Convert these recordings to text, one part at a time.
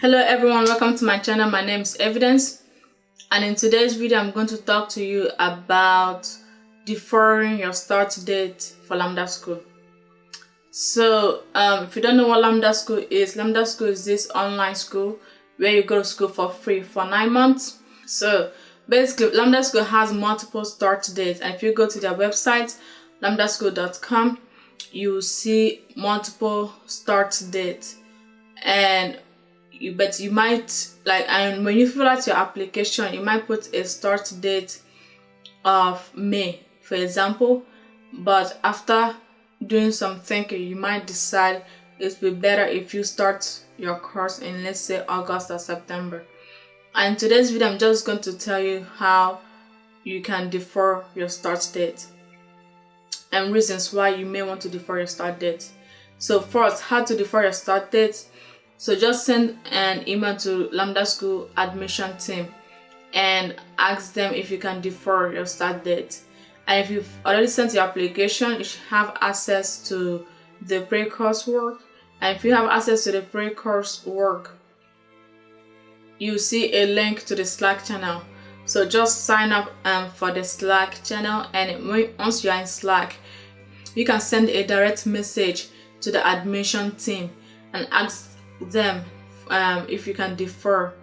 Hello everyone, welcome to my channel. My name is Evidence, and in today's video I'm going to talk to you about deferring your start date for Lambda School. So if you don't know what Lambda School is this online school where you go to school for free for 9 months. So basically Lambda School has multiple start dates, and if you go to their website lambdaschool.com, you see multiple start dates. And you might and when you fill out your application, you might put a start date of May, for example, but after doing some thinking, you might decide it would be better if you start your course in, let's say, August or September. And in today's video, I'm just going to tell you how you can defer your start date and reasons why you may want to defer your start date. So first, how to defer your start date. So just send an email to Lambda School admission team and ask them if you can defer your start date. And if you've already sent your application, you should have access to the pre-course work. And if you have access to the pre-course work, you see a link to the Slack channel. So just sign up for the Slack channel, and once you are in Slack, you can send a direct message to the admission team and ask them if you can defer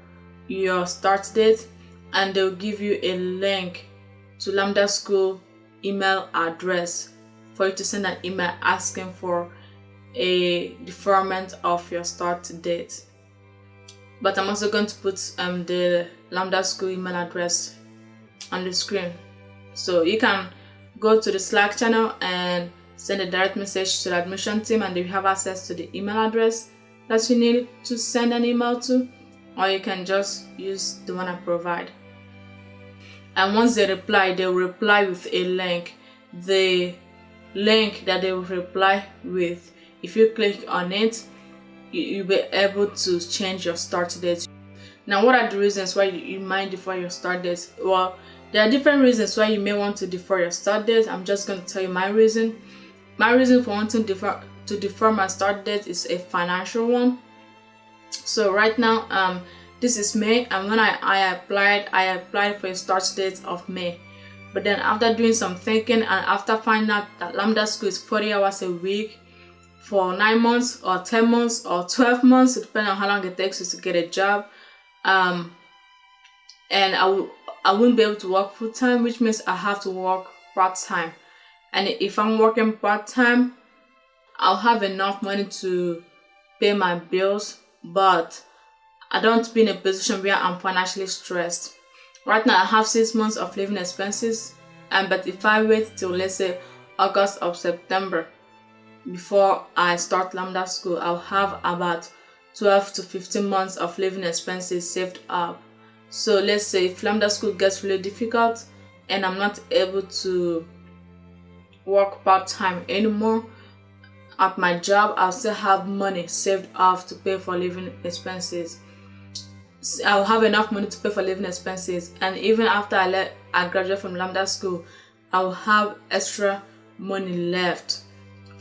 your start date, and they'll give you a link to Lambda School email address for you to send an email asking for a deferment of your start date. But I'm also going to put the Lambda School email address on the screen, so you can go to the Slack channel and send a direct message to the admission team, and they have access to the email address that you need to send an email to, or you can just use the one I provide. And once they reply, they'll reply with a link. The link that they will reply with, if you click on it, you'll be able to change your start date. Now, what are the reasons why you might defer your start date? Well, there are different reasons why you may want to defer your start date. I'm just going to tell you my reason. My reason for wanting to defer my start date is a financial one. So right now, this is May, and when I applied for a start date of May. But then after doing some thinking, and after finding out that Lambda School is 40 hours a week for 9 months or 10 months or 12 months, depending on how long it takes you to get a job, and I wouldn't be able to work full time, which means I have to work part time. And if I'm working part time, I'll have enough money to pay my bills, but I don't want to be in a position where I'm financially stressed. Right now I have 6 months of living expenses, but if I wait till, let's say, August or September before I start Lambda School, I'll have about 12 to 15 months of living expenses saved up. So let's say if Lambda School gets really difficult and I'm not able to work part-time anymore at my job, I'll still have money saved up to pay for living expenses. I'll have enough money to pay for living expenses, and even after I graduate from Lambda School, I'll have extra money left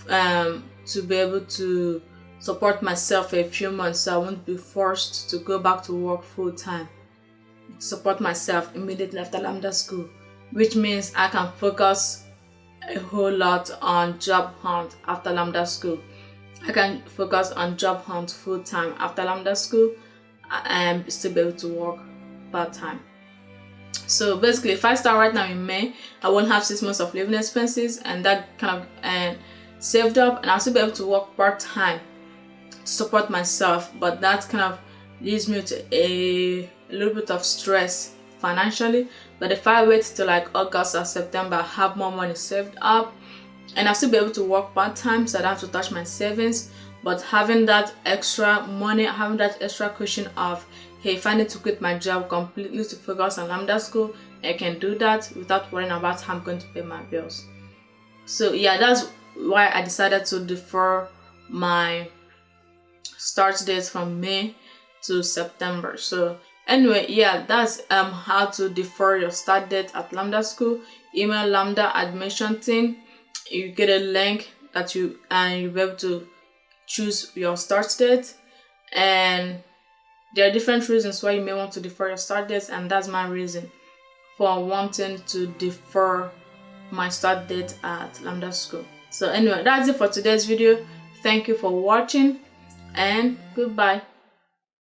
to be able to support myself for a few months, so I won't be forced to go back to work full-time to support myself immediately after Lambda School, which means I can focus a whole lot on job hunt after Lambda School. I can focus on job hunt full-time after Lambda School and still be able to work part-time. So basically, if I start right now in May, I won't have 6 months of living expenses, and that kind of saved up, and I'll still be able to work part-time to support myself, but that kind of leaves me to a little bit of stress financially. But if I wait till like August or September, I have more money saved up, and I'll still be able to work part-time, so I don't have to touch my savings. But having that extra money, having that extra cushion of, hey, if I need to quit my job completely to focus on Lambda School, I can do that without worrying about how I'm going to pay my bills. So yeah, that's why I decided to defer my start date from May to September. So anyway, yeah, that's how to defer your start date at Lambda School. Email Lambda admission team. You get a link that you'll be able to choose your start date, and There are different reasons why you may want to defer your start date, and that's my reason for wanting to defer my start date at Lambda School. So anyway, that's it for today's video. Thank you for watching and goodbye.